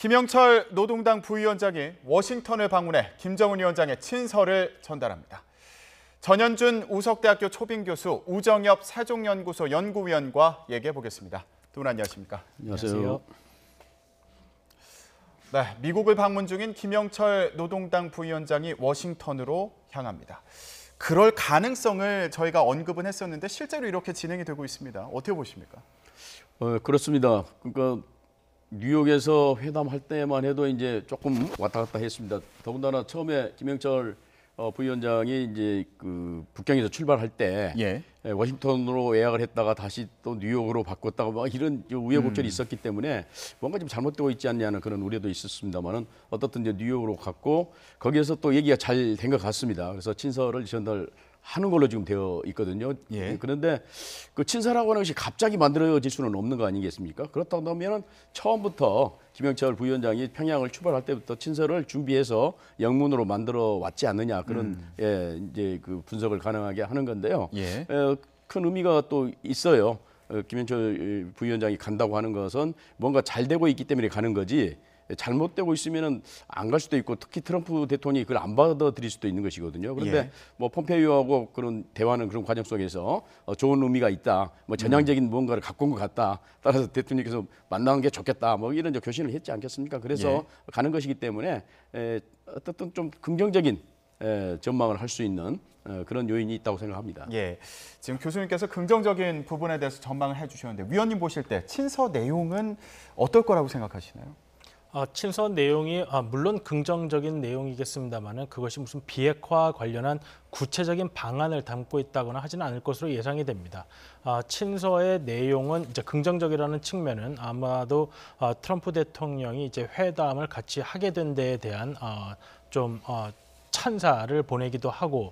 김영철 노동당 부위원장이 워싱턴을 방문해 김정은 위원장의 친서를 전달합니다. 전현준 우석대학교 초빙교수, 우정엽 세종연구소 연구위원과 얘기해 보겠습니다. 두 분 안녕하십니까? 안녕하세요. 네, 미국을 방문 중인 김영철 노동당 부위원장이 워싱턴으로 향합니다. 그럴 가능성을 저희가 언급은 했었는데 실제로 이렇게 진행이 되고 있습니다. 어떻게 보십니까? 그렇습니다. 그러니까 뉴욕에서 회담할 때만 해도 이제 조금 왔다 갔다 했습니다. 더군다나 처음에 김영철 부위원장이 이제 그 북경에서 출발할 때 워싱턴으로 예약을 했다가 다시 또 뉴욕으로 바꿨다가 막 이런 우여곡절이 있었기 때문에 뭔가 좀 잘못되고 있지 않냐는 그런 우려도 있었습니다만은 어떻든 이제 뉴욕으로 갔고 거기에서 또 얘기가 잘 된 것 같습니다. 그래서 친서를 전달하는 걸로 지금 되어 있거든요. 그런데 그 친서라고 하는 것이 갑자기 만들어질 수는 없는 거 아니겠습니까? 그렇다고 하면 처음부터 김영철 부위원장이 평양을 출발할 때부터 친서를 준비해서 영문으로 만들어 왔지 않느냐 그런 이제 그 분석을 가능하게 하는 건데요. 큰 의미가 또 있어요. 김영철 부위원장이 간다고 하는 것은 뭔가 잘 되고 있기 때문에 가는 거지. 잘못되고 있으면은 안 갈 수도 있고 특히 트럼프 대통령이 그걸 안 받아들일 수도 있는 것이거든요. 그런데 뭐 폼페이오하고 그런 대화하는 그런 과정 속에서 좋은 의미가 있다. 뭐 전향적인 무언가를 갖고 온 것 같다. 따라서 대통령께서 만나는 게 좋겠다. 뭐 이런 교신을 했지 않겠습니까? 그래서 가는 것이기 때문에 어떻든 좀 긍정적인 전망을 할 수 있는 그런 요인이 있다고 생각합니다. 지금 교수님께서 긍정적인 부분에 대해서 전망을 해주셨는데 위원님 보실 때 친서 내용은 어떨 거라고 생각하시나요? 친서 내용이 물론 긍정적인 내용이겠습니다만은 그것이 무슨 비핵화 관련한 구체적인 방안을 담고 있다거나 하지는 않을 것으로 예상이 됩니다. 친서의 내용은 이제 긍정적이라는 측면은 아마도 트럼프 대통령이 이제 회담을 같이 하게 된 데에 대한 찬사를 보내기도 하고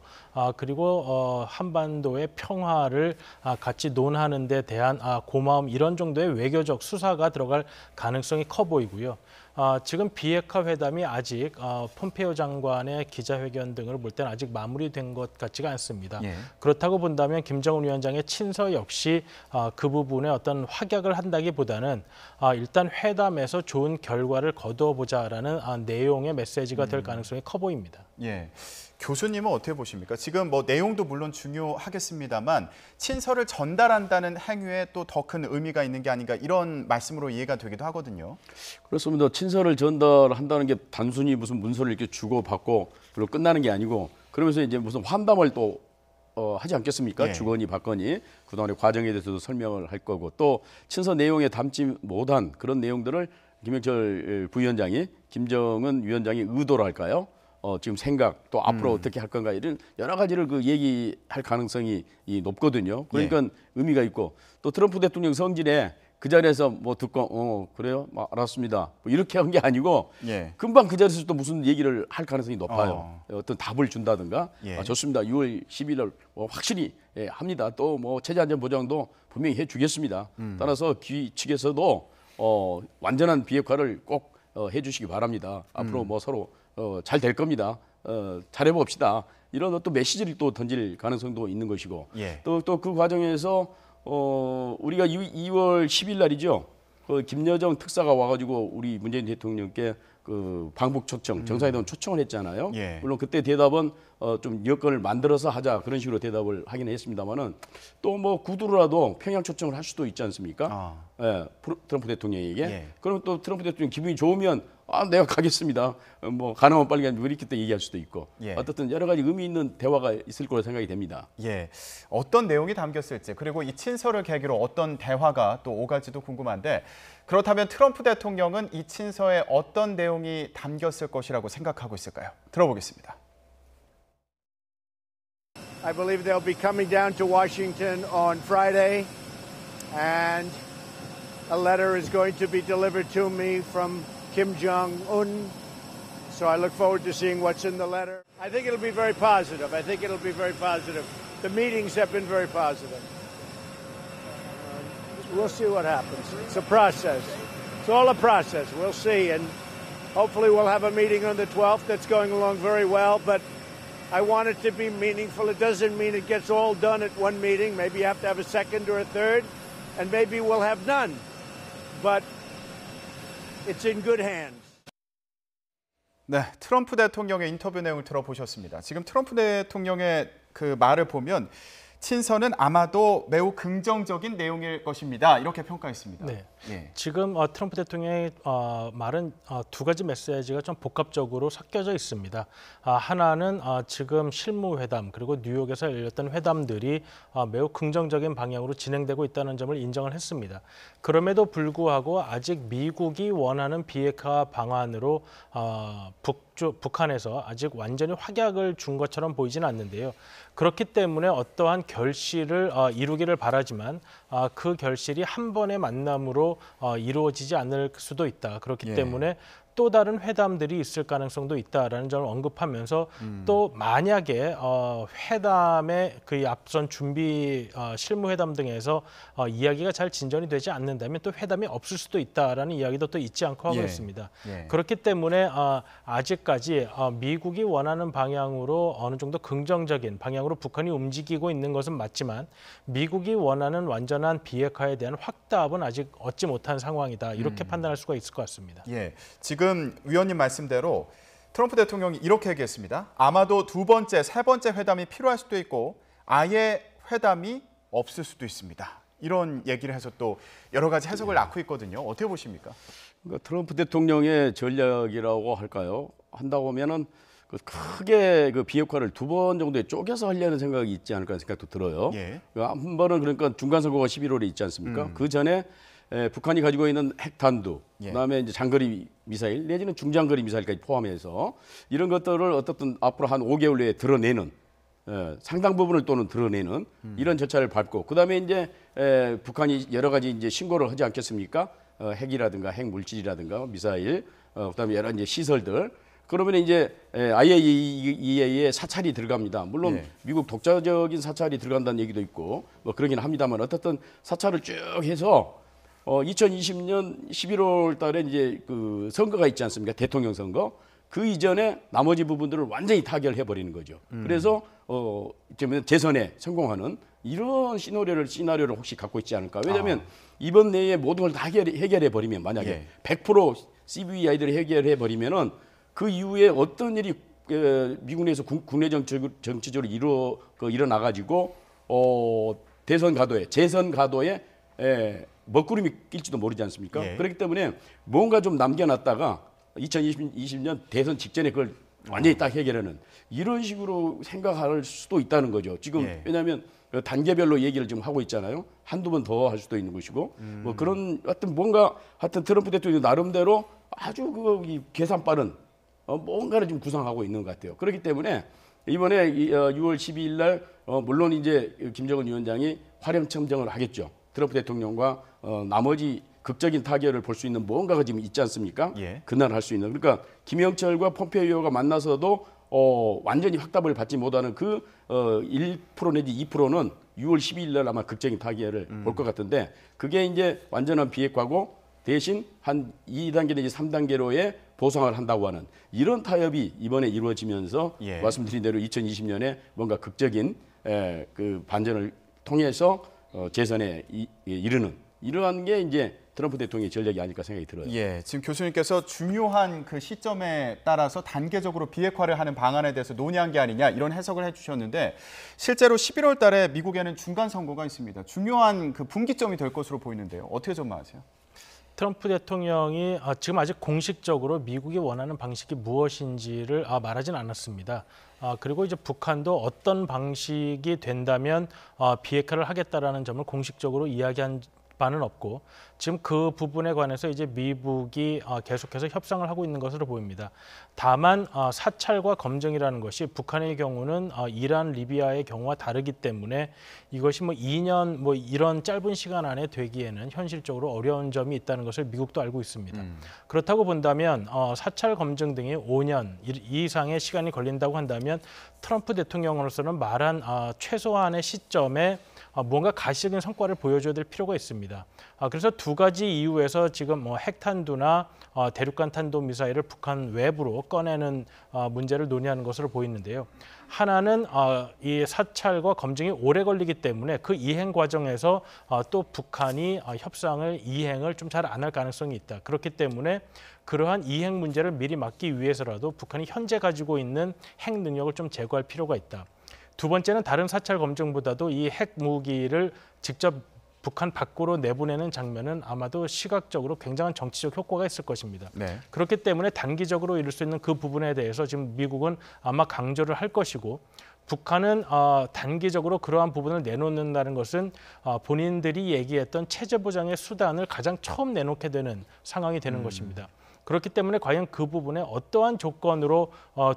그리고 한반도의 평화를 같이 논하는 데 대한 고마움 이런 정도의 외교적 수사가 들어갈 가능성이 커 보이고요. 지금 비핵화 회담이 아직 폼페이오 장관의 기자회견 등을 볼 때는 아직 마무리된 것 같지가 않습니다. 그렇다고 본다면 김정은 위원장의 친서 역시 그 부분에 어떤 확약을 한다기보다는 일단 회담에서 좋은 결과를 거두어보자라는 내용의 메시지가 될 가능성이 커 보입니다. 교수님은 어떻게 보십니까? 지금 뭐 내용도 물론 중요하겠습니다만 친서를 전달한다는 행위에 또 더 큰 의미가 있는 게 아닌가 이런 말씀으로 이해가 되기도 하거든요. 그렇습니다. 친서를 전달한다는 게 단순히 무슨 문서를 이렇게 주고받고 그리고 끝나는 게 아니고 그러면서 이제 무슨 환담을 또 하지 않겠습니까? 주거니 받거니 그동안의 과정에 대해서도 설명을 할 거고 또 친서 내용에 담지 못한 그런 내용들을 김영철 부위원장이 김정은 위원장의 의도랄까요? 지금 생각 또 앞으로 어떻게 할 건가 이런 여러 가지를 그 얘기할 가능성이 높거든요. 그러니까 의미가 있고 또 트럼프 대통령 성질에 그 자리에서 뭐 듣고 그래요? 알았습니다. 뭐 이렇게 한 게 아니고 금방 그 자리에서 또 무슨 얘기를 할 가능성이 높아요. 어떤 답을 준다든가 좋습니다. 6월 11일 확실히 합니다. 또 뭐 체제 안전 보장도 분명히 해주겠습니다. 따라서 측에서도 완전한 비핵화를 꼭 해주시기 바랍니다. 앞으로 뭐 서로 잘 될 겁니다. 잘해봅시다. 이런 어떤 메시지를 또 던질 가능성도 있는 것이고 또 그 과정에서 우리가 2월 10일 날이죠. 그 김여정 특사가 와가지고 우리 문재인 대통령께 그 방북 초청, 정상회담 초청을 했잖아요. 물론 그때 대답은 좀 여건을 만들어서 하자 그런 식으로 대답을 하긴 했습니다만은 또 뭐 구두로라도 평양 초청을 할 수도 있지 않습니까? 트럼프 대통령에게. 그럼 또 트럼프 대통령 기분이 좋으면 내가 가겠습니다. 뭐 가능하면 빨리 가면 이렇게 또 얘기할 수도 있고. 어떻든 여러 가지 의미 있는 대화가 있을 거로 생각이 됩니다. 어떤 내용이 담겼을지 그리고 이 친서를 계기로 어떤 대화가 또 오갈지도 궁금한데 그렇다면 트럼프 대통령은 이 친서에 어떤 내용이 담겼을 것이라고 생각하고 있을까요? 들어보겠습니다. I believe they'll be coming down to Washington on Friday and a letter is going to be delivered to me from Kim Jong-un. So I look forward to seeing what's in the letter. I think it'll be very positive. The meetings have been very positive. We'll see what happens. It's a process. It's all a process. We'll see. And hopefully we'll have a meeting on the 12th that's going along very well. But I want it to be meaningful. It doesn't mean it gets all done at one meeting. Maybe you have to have a second or a third. And maybe we'll have none. But it's in good hands. 네, 트럼프 대통령의 인터뷰 내용을 들어보셨습니다. 지금 트럼프 대통령의 그 말을 보면 친서는 아마도 매우 긍정적인 내용일 것입니다. 이렇게 평가했습니다. 네. 예. 지금 트럼프 대통령의 말은 두 가지 메시지가 좀 복합적으로 섞여져 있습니다. 하나는 지금 실무회담 그리고 뉴욕에서 열렸던 회담들이 매우 긍정적인 방향으로 진행되고 있다는 점을 인정을 했습니다. 그럼에도 불구하고 아직 미국이 원하는 비핵화 방안으로 북한에서 아직 완전히 확약을 준 것처럼 보이지는 않는데요. 그렇기 때문에 어떠한 결실을 이루기를 바라지만 그 결실이 한 번의 만남으로 이루어지지 않을 수도 있다. 그렇기 예. 때문에 또 다른 회담들이 있을 가능성도 있다라는 점을 언급하면서 또 만약에 회담의 그 앞선 준비 실무회담 등에서 이야기가 잘 진전이 되지 않는다면 또 회담이 없을 수도 있다라는 이야기도 또 잊지 않고 하고 예. 있습니다. 예. 그렇기 때문에 아직까지 미국이 원하는 방향으로 어느 정도 긍정적인 방향으로 북한이 움직이고 있는 것은 맞지만 미국이 원하는 완전한 비핵화에 대한 확답은 아직 얻지 못한 상황이다. 이렇게 판단할 수가 있을 것 같습니다. 예, 지금 위원님 말씀대로 트럼프 대통령이 이렇게 얘기했습니다. 아마도 두 번째, 세 번째 회담이 필요할 수도 있고 아예 회담이 없을 수도 있습니다. 이런 얘기를 해서 또 여러 가지 해석을 낳고 있거든요. 어떻게 보십니까? 그러니까 트럼프 대통령의 전략이라고 할까요? 한다고 하면은 크게 그 비핵화를 두 번 정도에 쪼개서 하려는 생각이 있지 않을까 하는 생각도 들어요. 예. 한 번은 그러니까 중간 선거가 11월에 있지 않습니까? 그 전에 북한이 가지고 있는 핵탄두, 예. 그다음에 이제 장거리 미사일 내지는 중장거리 미사일까지 포함해서 이런 것들을 어떻든 앞으로 한 5개월 내에 드러내는 상당 부분을 또는 드러내는 이런 절차를 밟고 그다음에 이제 북한이 여러 가지 이제 신고를 하지 않겠습니까? 핵이라든가 핵 물질이라든가 미사일, 그다음에 여러 이제 시설들. 그러면 이제 IAEA의 사찰이 들어갑니다. 물론 예. 미국 독자적인 사찰이 들어간다는 얘기도 있고 뭐 그러긴 합니다만 어떻든 사찰을 쭉 해서 2020년 11월 달에 이제 그 선거가 있지 않습니까? 대통령 선거. 그 이전에 나머지 부분들을 완전히 타결해 버리는 거죠. 그래서 재선에 성공하는 이런 시나리오를 혹시 갖고 있지 않을까? 왜냐하면 이번 내에 모든 걸 다 해결해 버리면 만약에 예. 100% CVI들이 해결해 버리면은 그 이후에 어떤 일이 미국 내에서 국내 정치적으로 일어나 가지고 재선 가도에 먹구름이 낄지도 모르지 않습니까? 예. 그렇기 때문에 뭔가 좀 남겨놨다가 2020년 대선 직전에 그걸 완전히 딱 해결하는 이런 식으로 생각할 수도 있다는 거죠. 지금 예. 왜냐하면 단계별로 얘기를 지금 하고 있잖아요. 한두 번 더 할 수도 있는 것이고 뭐 그런 하여튼 트럼프 대통령이 나름대로 아주 이 계산 빠른 뭔가를 좀 구상하고 있는 것 같아요. 그렇기 때문에 이번에 6월 12일 날 물론 이제 김정은 위원장이 화렴청정을 하겠죠. 트럼프 대통령과 나머지 극적인 타결을 볼 수 있는 무언가가 지금 있지 않습니까? 예. 그날 할 수 있는. 그러니까 김영철과 폼페이오가 만나서도 완전히 확답을 받지 못하는 그 1% 내지 2%는 6월 12일 날 아마 극적인 타결을 볼 것 같은데 그게 이제 완전한 비핵화고 대신 한 2단계 내지 3단계로의 보상을 한다고 하는 이런 타협이 이번에 이루어지면서 예. 말씀드린 대로 2020년에 뭔가 극적인 그 반전을 통해서 재선에 이르는 이러한 게 이제 트럼프 대통령의 전략이 아닐까 생각이 들어요. 예, 지금 교수님께서 중요한 그 시점에 따라서 단계적으로 비핵화를 하는 방안에 대해서 논의한 게 아니냐 이런 해석을 해주셨는데 실제로 11월 달에 미국에는 중간 선거가 있습니다. 중요한 그 분기점이 될 것으로 보이는데요. 어떻게 전망하세요? 트럼프 대통령이 지금 아직 공식적으로 미국이 원하는 방식이 무엇인지를 말하진 않았습니다. 그리고 이제 북한도 어떤 방식이 된다면 비핵화를 하겠다라는 점을 공식적으로 이야기한 바는 없고 지금 그 부분에 관해서 이제 미국이 계속해서 협상을 하고 있는 것으로 보입니다. 다만 사찰과 검증이라는 것이 북한의 경우는 이란, 리비아의 경우와 다르기 때문에 이것이 2년 이런 짧은 시간 안에 되기에는 현실적으로 어려운 점이 있다는 것을 미국도 알고 있습니다. 그렇다고 본다면 사찰 검증 등이 5년 이상의 시간이 걸린다고 한다면 트럼프 대통령으로서는 말한 최소한의 시점에 뭔가 가시적인 성과를 보여줘야 될 필요가 있습니다. 그래서 두 가지 이유에서 지금 뭐 핵탄두나 대륙간 탄도미사일을 북한 외부로 꺼내는 문제를 논의하는 것으로 보이는데요. 하나는 이 사찰과 검증이 오래 걸리기 때문에 그 이행 과정에서 또 북한이 협상을 이행을 좀 잘 안 할 가능성이 있다. 그렇기 때문에 그러한 이행 문제를 미리 막기 위해서라도 북한이 현재 가지고 있는 핵 능력을 좀 제고할 필요가 있다. 두 번째는 다른 사찰 검증보다도 이 핵 무기를 직접 북한 밖으로 내보내는 장면은 아마도 시각적으로 굉장한 정치적 효과가 있을 것입니다. 네. 그렇기 때문에 단기적으로 이룰 수 있는 그 부분에 대해서 지금 미국은 아마 강조를 할 것이고 북한은 단기적으로 그러한 부분을 내놓는다는 것은 본인들이 얘기했던 체제 보장의 수단을 가장 처음 내놓게 되는 상황이 되는 것입니다. 그렇기 때문에 과연 그 부분에 어떠한 조건으로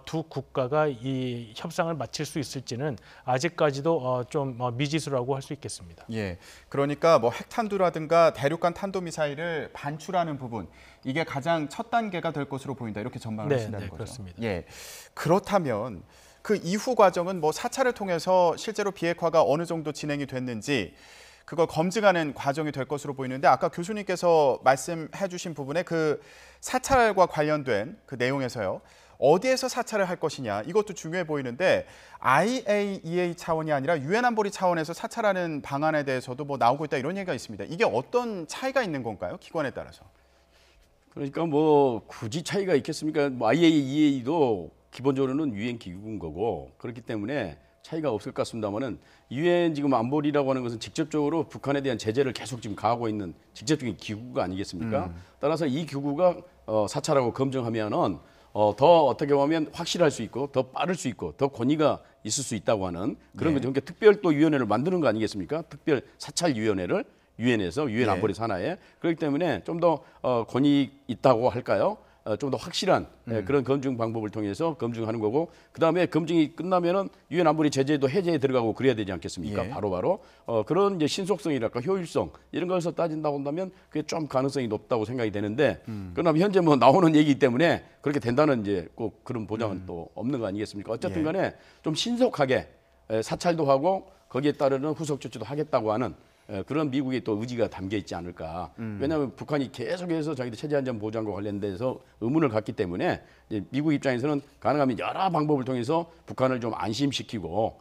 두 국가가 이 협상을 마칠 수 있을지는 아직까지도 좀 미지수라고 할 수 있겠습니다. 예, 그러니까 뭐 핵탄두라든가 대륙간 탄도미사일을 반출하는 부분 이게 가장 첫 단계가 될 것으로 보인다 이렇게 전망을 하신다는 거죠. 그렇습니다. 예, 그렇다면 그 이후 과정은 뭐 사찰을 통해서 실제로 비핵화가 어느 정도 진행이 됐는지 그걸 검증하는 과정이 될 것으로 보이는데 아까 교수님께서 말씀해 주신 부분에 그 사찰과 관련된 그 내용에서요. 어디에서 사찰을 할 것이냐 이것도 중요해 보이는데 IAEA 차원이 아니라 유엔 안보리 차원에서 사찰하는 방안에 대해서도 뭐 나오고 있다 이런 얘기가 있습니다. 이게 어떤 차이가 있는 건가요? 기관에 따라서. 그러니까 뭐 굳이 차이가 있겠습니까? 뭐 IAEA도 기본적으로는 유엔 기구인 거고 그렇기 때문에 차이가 없을 것 같습니다만은 유엔 지금 안보리라고 하는 것은 직접적으로 북한에 대한 제재를 계속 지금 가하고 있는 직접적인 기구가 아니겠습니까? 따라서 이 기구가 사찰하고 검증하면은 더 어떻게 보면 확실할 수 있고 더 빠를 수 있고 더 권위가 있을 수 있다고 하는 그런 거죠. 그러니까 특별 또 위원회를 만드는 거 아니겠습니까? 특별 사찰 위원회를 유엔에서 유엔 안보리 산하에 그렇기 때문에 좀 더 권위 있다고 할까요? 좀 더 확실한 그런 검증 방법을 통해서 검증하는 거고 그다음에 검증이 끝나면은 유엔 안보리 제재도 해제에 들어가고 그래야 되지 않겠습니까? 예. 바로바로 그런 이제 신속성이랄까 효율성 이런 것에서 따진다고 한다면 그게 좀 가능성이 높다고 생각이 되는데 그러나 현재 뭐 나오는 얘기 때문에 그렇게 된다는 이제 꼭 그런 보장은 또 없는 거 아니겠습니까? 어쨌든 간에 좀 신속하게 사찰도 하고 거기에 따르는 후속 조치도 하겠다고 하는 그런 미국의 또 의지가 담겨 있지 않을까. 왜냐하면 북한이 계속해서 자기들 체제 안전 보장과 관련돼서 의문을 갖기 때문에 이제 미국 입장에서는 가능하면 여러 방법을 통해서 북한을 좀 안심시키고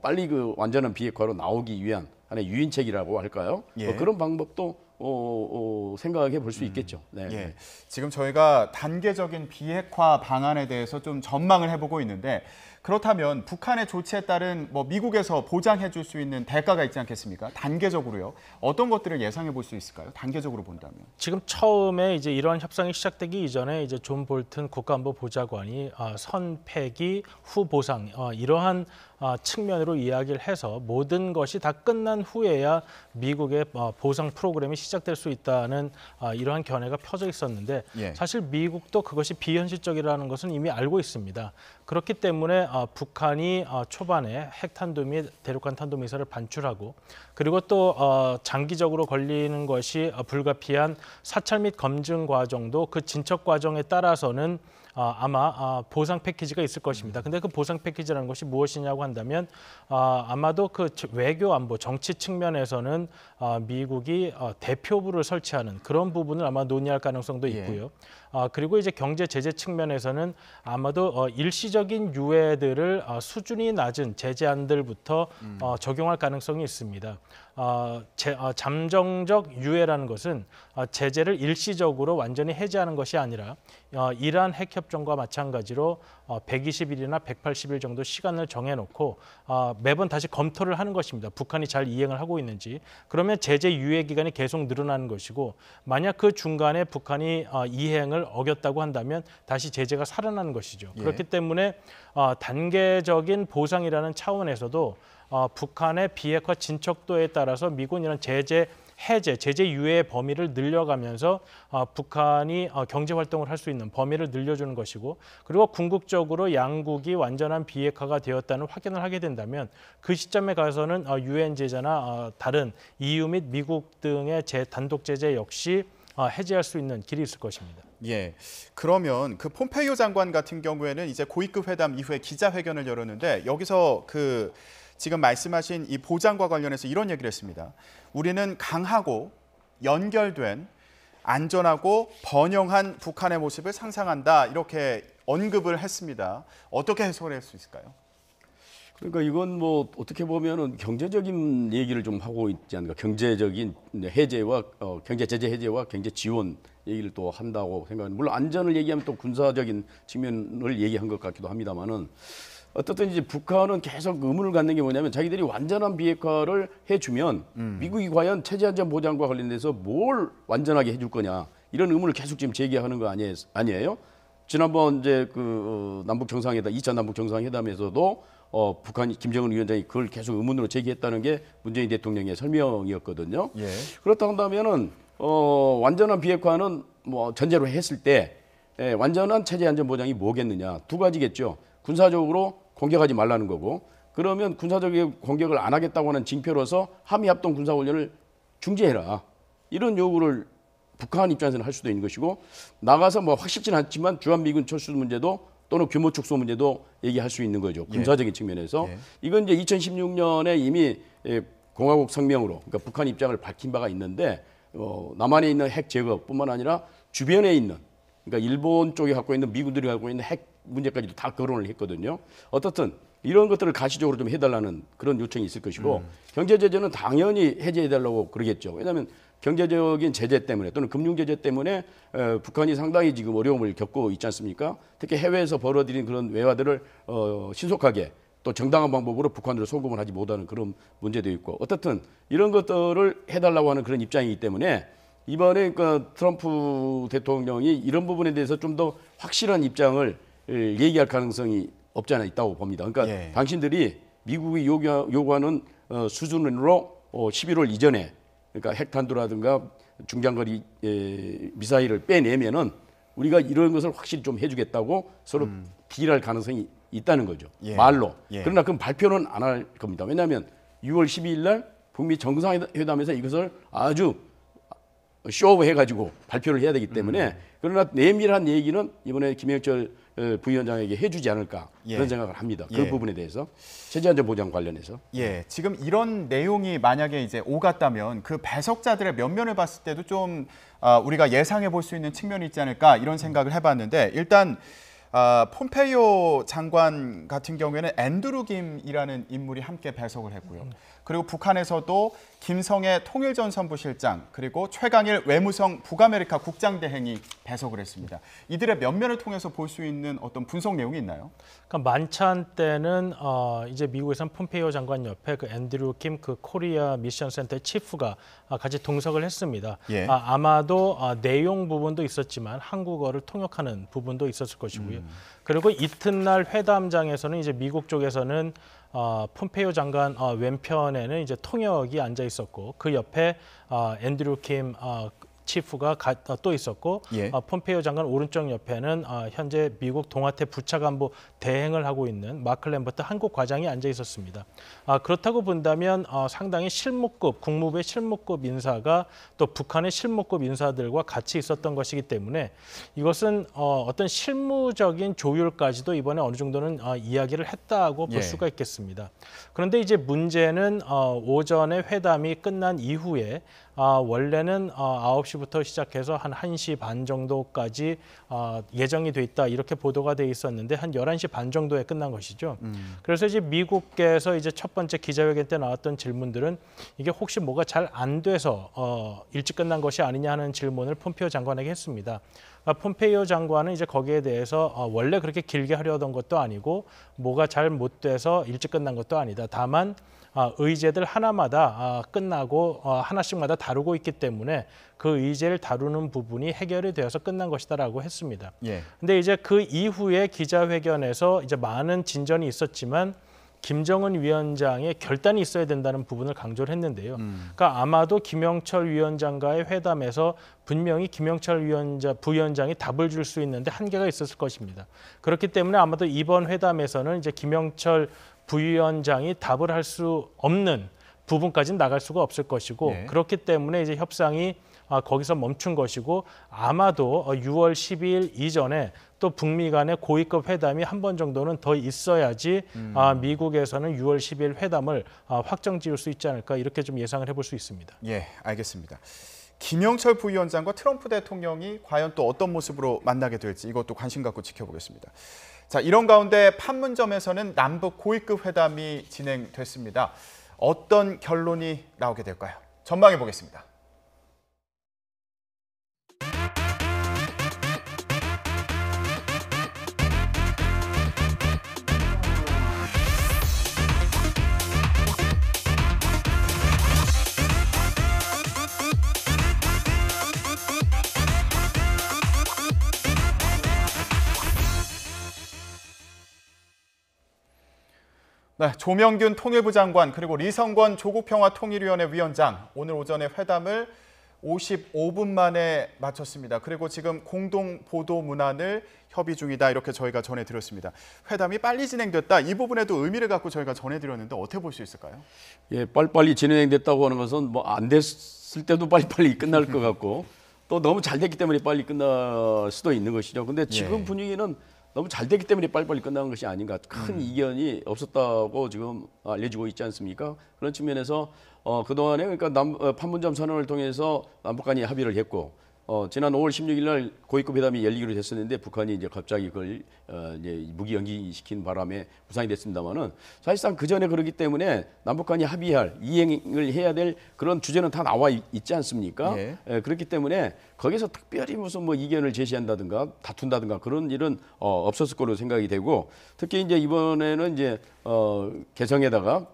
빨리 그 완전한 비핵화로 나오기 위한 하나의 유인책이라고 할까요? 예. 그런 방법도 생각해 볼 수 있겠죠. 네. 예, 지금 저희가 단계적인 비핵화 방안에 대해서 좀 전망을 해보고 있는데 그렇다면 북한의 조치에 따른 뭐 미국에서 보장해 줄 수 있는 대가가 있지 않겠습니까? 단계적으로요. 어떤 것들을 예상해 볼 수 있을까요? 단계적으로 본다면. 지금 처음에 이제 이러한 협상이 시작되기 이전에 이제 존 볼튼 국가안보보좌관이 선패기 후 보상 이러한 측면으로 이야기를 해서 모든 것이 다 끝난 후에야 미국의 보상 프로그램이 시작될 수 있다는 이러한 견해가 펴져 있었는데 예. 사실 미국도 그것이 비현실적이라는 것은 이미 알고 있습니다. 그렇기 때문에 북한이 초반에 핵탄두 및 대륙간 탄도미사일을 반출하고 그리고 또 장기적으로 걸리는 것이 불가피한 사찰 및 검증 과정도 그 진척 과정에 따라서는 아마 보상 패키지가 있을 것입니다. 근데 그 보상 패키지라는 것이 무엇이냐고 한다면 아마도 그 외교 안보 정치 측면에서는 미국이 대표부를 설치하는 그런 부분을 아마 논의할 가능성도 있고요. 그리고 이제 경제 제재 측면에서는 아마도 일시적인 유예들을 수준이 낮은 제재안들부터 적용할 가능성이 있습니다. 잠정적 유예라는 것은 제재를 일시적으로 완전히 해제하는 것이 아니라 이란 핵협정과 마찬가지로 120일이나 180일 정도 시간을 정해놓고 매번 다시 검토를 하는 것입니다. 북한이 잘 이행을 하고 있는지. 그러면 제재 유예 기간이 계속 늘어나는 것이고 만약 그 중간에 북한이 이행을 어겼다고 한다면 다시 제재가 살아나는 것이죠. 예. 그렇기 때문에 단계적인 보상이라는 차원에서도 북한의 비핵화 진척도에 따라서 미국은 이런 제재 해제, 제재 유예의 범위를 늘려가면서 북한이 경제 활동을 할 수 있는 범위를 늘려주는 것이고 그리고 궁극적으로 양국이 완전한 비핵화가 되었다는 확인을 하게 된다면 그 시점에 가서는 유엔 제재나 다른 EU 및 미국 등의 단독 제재 역시 해제할 수 있는 길이 있을 것입니다. 예. 그러면 그 폼페이오 장관 같은 경우에는 이제 고위급 회담 이후에 기자회견을 열었는데 여기서 그 지금 말씀하신 이 보장과 관련해서 이런 얘기를 했습니다. 우리는 강하고 연결된 안전하고 번영한 북한의 모습을 상상한다. 이렇게 언급을 했습니다. 어떻게 해석할 수 있을까요? 그러니까 이건 뭐 어떻게 보면은 경제적인 얘기를 좀 하고 있지 않을까. 경제적인 해제와 경제 제재 해제와 경제 지원 얘기를 또 한다고 생각합니다. 물론 안전을 얘기하면 또 군사적인 측면을 얘기한 것 같기도 합니다만은 어떻든 이제 북한은 계속 의문을 갖는 게 뭐냐면 자기들이 완전한 비핵화를 해주면 미국이 과연 체제 안전 보장과 관련돼서 뭘 완전하게 해줄 거냐 이런 의문을 계속 지금 제기하는 거 아니에요? 지난번 이제 그 남북 정상회담 2차 남북 정상회담에서도 북한이 김정은 위원장이 그걸 계속 의문으로 제기했다는 게 문재인 대통령의 설명이었거든요. 예. 그렇다 한다면은 완전한 비핵화는 뭐 전제로 했을 때 완전한 체제 안전 보장이 뭐겠느냐 두 가지겠죠. 군사적으로 공격하지 말라는 거고 그러면 군사적인 공격을 안 하겠다고 하는 징표로서 한미 합동 군사 훈련을 중지해라 이런 요구를 북한 입장에서는 할 수도 있는 것이고 나가서 뭐 확실치는 않지만 주한미군 철수 문제도 또는 규모 축소 문제도 얘기할 수 있는 거죠. 군사적인 측면에서. 이건 이제 2016년에 이미 공화국 성명으로 그러니까 북한 입장을 밝힌 바가 있는데 남한에 있는 핵 제거뿐만 아니라 주변에 있는 그러니까 일본 쪽에 갖고 있는 미군들이 갖고 있는 핵 문제까지도 다 거론을 했거든요. 어떻든 이런 것들을 가시적으로 좀 해달라는 그런 요청이 있을 것이고 경제 제재는 당연히 해제해달라고 그러겠죠. 왜냐하면 경제적인 제재 때문에 또는 금융 제재 때문에 북한이 상당히 지금 어려움을 겪고 있지 않습니까? 특히 해외에서 벌어들인 그런 외화들을 신속하게 또 정당한 방법으로 북한으로 송금을 하지 못하는 그런 문제도 있고 어떻든 이런 것들을 해달라고 하는 그런 입장이기 때문에 이번에 그 트럼프 대통령이 이런 부분에 대해서 좀 더 확실한 입장을 얘기할 가능성이 없지 않아 있다고 봅니다. 그러니까 당신들이 미국이 요구하는 수준으로 11월 이전에 그러니까 핵탄두라든가 중장거리 미사일을 빼내면은 우리가 이런 것을 확실히 좀 해주겠다고 서로 딜할 가능성이 있다는 거죠. 말로. 그러나 그건 발표는 안 할 겁니다. 왜냐하면 6월 12일 날 북미 정상회담에서 이것을 아주 쇼오브 해가지고 발표를 해야 되기 때문에 그러나 내밀한 얘기는 이번에 김영철 부위원장에게 해주지 않을까 그런 생각을 합니다. 그 부분에 대해서 체제안전 보장 관련해서. 지금 이런 내용이 만약에 이제 오갔다면 그 배석자들의 면면을 봤을 때도 좀 우리가 예상해 볼 수 있는 측면이 있지 않을까 이런 생각을 해봤는데 일단 폼페이오 장관 같은 경우에는 앤드루 김이라는 인물이 함께 배석을 했고요. 그리고 북한에서도 김성애 통일전선부실장 그리고 최강일 외무성 북아메리카 국장대행이 배석을 했습니다. 이들의 면면을 통해서 볼 수 있는 어떤 분석 내용이 있나요? 그러니까 만찬 때는 이제 미국에서는 폼페이오 장관 옆에 그 앤드루 김 그 코리아 미션 센터 치프가 같이 동석을 했습니다. 아마도 내용 부분도 있었지만 한국어를 통역하는 부분도 있었을 것이고요. 그리고 이튿날 회담장에서는 이제 미국 쪽에서는 폼페이오 장관 왼편에는 이제 통역이 앉아 있었고 그 옆에 앤드루 킴 치프가 또 있었고 폼페이오 장관 오른쪽 옆에는 현재 미국 동아태 부차관보 대행을 하고 있는 마크 램버트 한국 과장이 앉아 있었습니다. 그렇다고 본다면 상당히 실무급 국무부의 실무급 인사가 또 북한의 실무급 인사들과 같이 있었던 것이기 때문에 이것은 어떤 실무적인 조율까지도 이번에 어느 정도는 이야기를 했다고 볼 수가 있겠습니다. 그런데 이제 문제는 오전에 회담이 끝난 이후에 원래는 9시부터 시작해서 한 1시 반 정도까지 예정이 돼 있다 이렇게 보도가 돼 있었는데 한 11시 반 정도에 끝난 것이죠. 그래서 이제 미국께서 이제 첫 번째 기자회견 때 나왔던 질문들은 이게 혹시 뭐가 잘 안 돼서 일찍 끝난 것이 아니냐 하는 질문을 폼페이오 장관에게 했습니다. 폼페이오 장관은 이제 거기에 대해서 원래 그렇게 길게 하려던 것도 아니고 뭐가 잘 못 돼서 일찍 끝난 것도 아니다. 다만 의제들 하나마다 끝나고 하나씩마다 다루고 있기 때문에 그 의제를 다루는 부분이 해결이 되어서 끝난 것이다라고 했습니다. 근데 이제 그 이후에 기자회견에서 이제 많은 진전이 있었지만 김정은 위원장의 결단이 있어야 된다는 부분을 강조를 했는데요. 그러니까 아마도 김영철 위원장과의 회담에서 분명히 김영철 부위원장이 답을 줄 수 있는데 한계가 있었을 것입니다. 그렇기 때문에 아마도 이번 회담에서는 이제 김영철 부위원장이 답을 할 수 없는 부분까지는 나갈 수가 없을 것이고 그렇기 때문에 이제 협상이 거기서 멈춘 것이고 아마도 6월 12일 이전에 또 북미 간의 고위급 회담이 한 번 정도는 더 있어야지 미국에서는 6월 10일 회담을 확정 지을 수 있지 않을까 이렇게 좀 예상을 해볼 수 있습니다. 예, 알겠습니다. 김영철 부위원장과 트럼프 대통령이 과연 또 어떤 모습으로 만나게 될지 이것도 관심 갖고 지켜보겠습니다. 자, 이런 가운데 판문점에서는 남북 고위급 회담이 진행됐습니다. 어떤 결론이 나오게 될까요? 전망해 보겠습니다. 네, 조명균 통일부 장관 그리고 리성권 조국평화통일위원회 위원장 오늘 오전에 회담을 55분 만에 마쳤습니다. 그리고 지금 공동 보도 문안을 협의 중이다 이렇게 저희가 전해드렸습니다. 회담이 빨리 진행됐다 이 부분에도 의미를 갖고 저희가 전해드렸는데 어떻게 볼 수 있을까요? 예, 빨리빨리 진행됐다고 하는 것은 뭐 안 됐을 때도 빨리빨리 끝날 것 같고 또 너무 잘 됐기 때문에 빨리 끝날 수도 있는 것이죠. 근데 지금 예. 분위기는 너무 잘 됐기 때문에 빨리빨리 끝나는 것이 아닌가. 큰 이견이 없었다고 지금 알려지고 있지 않습니까? 그런 측면에서 그동안에 그러니까 판문점 선언을 통해서 남북 간이 합의를 했고 지난 5월 16일 날 고위급 회담이 열리기로 됐었는데 북한이 이제 갑자기 그걸 이제 무기 연기시킨 바람에 부상이 됐습니다만은 사실상 그 전에 그러기 때문에 남북 간이 합의할 이행을 해야 될 그런 주제는 다 나와 있지 않습니까? 예. 그렇기 때문에 거기서 특별히 무슨 뭐 이견을 제시한다든가 다툰다든가 그런 일은 없었을 거로 생각이 되고 특히 이제 이번에는 이제 개성에다가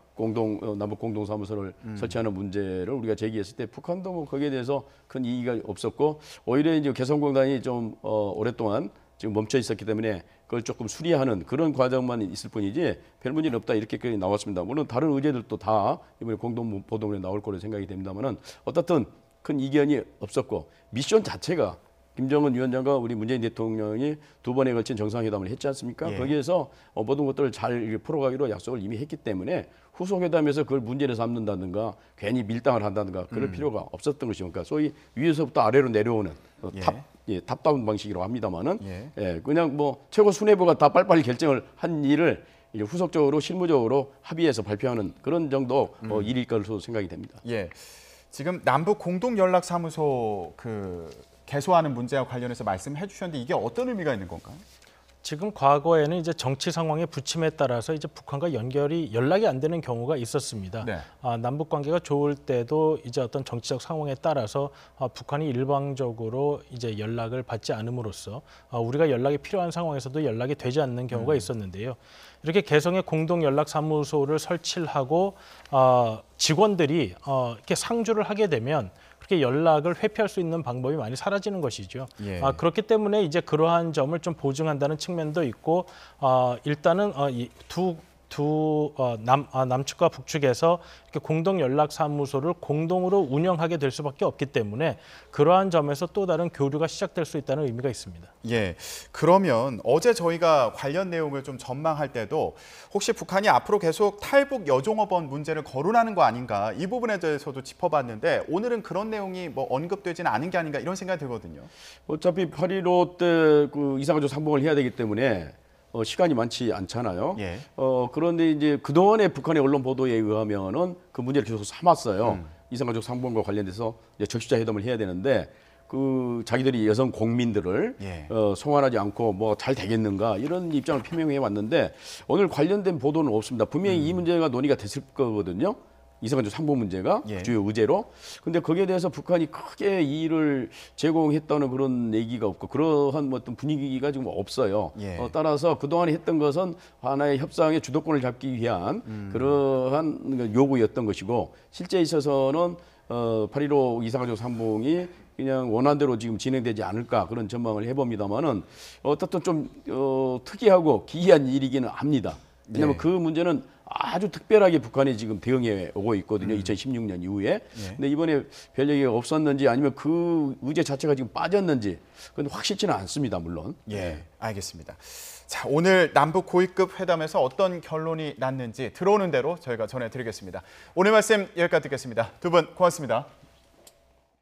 남북 공동사무소를 설치하는 문제를 우리가 제기했을 때 북한도 뭐 거기에 대해서 큰 이의가 없었고 오히려 이제 개성공단이 좀 오랫동안 지금 멈춰 있었기 때문에 그걸 조금 수리하는 그런 과정만 있을 뿐이지 별 문제는 없다 이렇게 나왔습니다. 물론 다른 의제들도 다 이번에 공동 보도문에 나올 거로 생각이 됩니다만은 어떻든 큰 이견이 없었고 미션 자체가 김정은 위원장과 우리 문재인 대통령이 2번에 걸친 정상회담을 했지 않습니까? 예. 거기에서 모든 것들을 잘 풀어가기로 약속을 이미 했기 때문에 후속 회담에서 그걸 문제를 삼는다든가 괜히 밀당을 한다든가 그럴 필요가 없었던 것이니까 소위 위에서부터 아래로 내려오는 탑다운 방식이라고 합니다만은 그냥 뭐 최고 수뇌부가 다 빨리빨리 결정을 한 일을 이제 후속적으로 실무적으로 합의해서 발표하는 그런 정도 일일 것으로 생각이 됩니다. 예, 지금 남북 공동연락사무소 개소하는 문제와 관련해서 말씀해 주셨는데 이게 어떤 의미가 있는 건가요? 지금 과거에는 이제 정치 상황의 부침에 따라서 이제 북한과 연락이 안 되는 경우가 있었습니다. 네. 남북 관계가 좋을 때도 이제 어떤 정치적 상황에 따라서 북한이 일방적으로 이제 연락을 받지 않음으로써 우리가 연락이 필요한 상황에서도 연락이 되지 않는 경우가 있었는데요. 이렇게 개성의 공동 연락 사무소를 설치를 하고 직원들이 이렇게 상주를 하게 되면 그렇게 연락을 회피할 수 있는 방법이 많이 사라지는 것이죠. 예. 그렇기 때문에 이제 그러한 점을 좀 보증한다는 측면도 있고 일단은 남측과 북측에서 이렇게 공동 연락 사무소를 공동으로 운영하게 될 수밖에 없기 때문에 그러한 점에서 또 다른 교류가 시작될 수 있다는 의미가 있습니다. 예, 그러면 어제 저희가 관련 내용을 좀 전망할 때도 혹시 북한이 앞으로 계속 탈북 여종업원 문제를 거론하는 거 아닌가 이 부분에 대해서도 짚어봤는데 오늘은 그런 내용이 뭐 언급되지는 않은 게 아닌가 이런 생각이 들거든요. 어차피 8.15 때 그 이사가족 상봉을 해야 되기 때문에 시간이 많지 않잖아요. 예. 그런데 이제 그동안의 북한의 언론 보도에 의하면은 그 문제를 계속 삼았어요. 이산가족 상봉과 관련돼서 이제 적시자 회담을 해야 되는데 그 자기들이 여성 공민들을 송환하지 않고 뭐 잘 되겠는가 이런 입장을 표명해 왔는데 오늘 관련된 보도는 없습니다. 분명히 이 문제가 논의가 됐을 거거든요. 이산가족 상봉 문제가 주요 의제로. 근데 거기에 대해서 북한이 크게 이의를 제공했다는 그런 얘기가 없고 그러한 뭐 어떤 분위기가 지금 없어요. 따라서 그동안 했던 것은 하나의 협상의 주도권을 잡기 위한 그러한 요구였던 것이고 실제 있어서는 8.15 이산가족 상봉이 그냥 원안대로 지금 진행되지 않을까 그런 전망을 해봅니다만은 어떻든 좀 특이하고 기이한 일이기는 합니다. 왜냐하면 그 문제는 아주 특별하게 북한이 지금 대응해 오고 있거든요. 2016년 이후에. 근데 이번에 별 얘기가 없었는지 아니면 그 의제 자체가 지금 빠졌는지 그건 확실치는 않습니다. 물론. 예, 알겠습니다. 자, 오늘 남북 고위급 회담에서 어떤 결론이 났는지 들어오는 대로 저희가 전해드리겠습니다. 오늘 말씀 여기까지 듣겠습니다. 두 분 고맙습니다.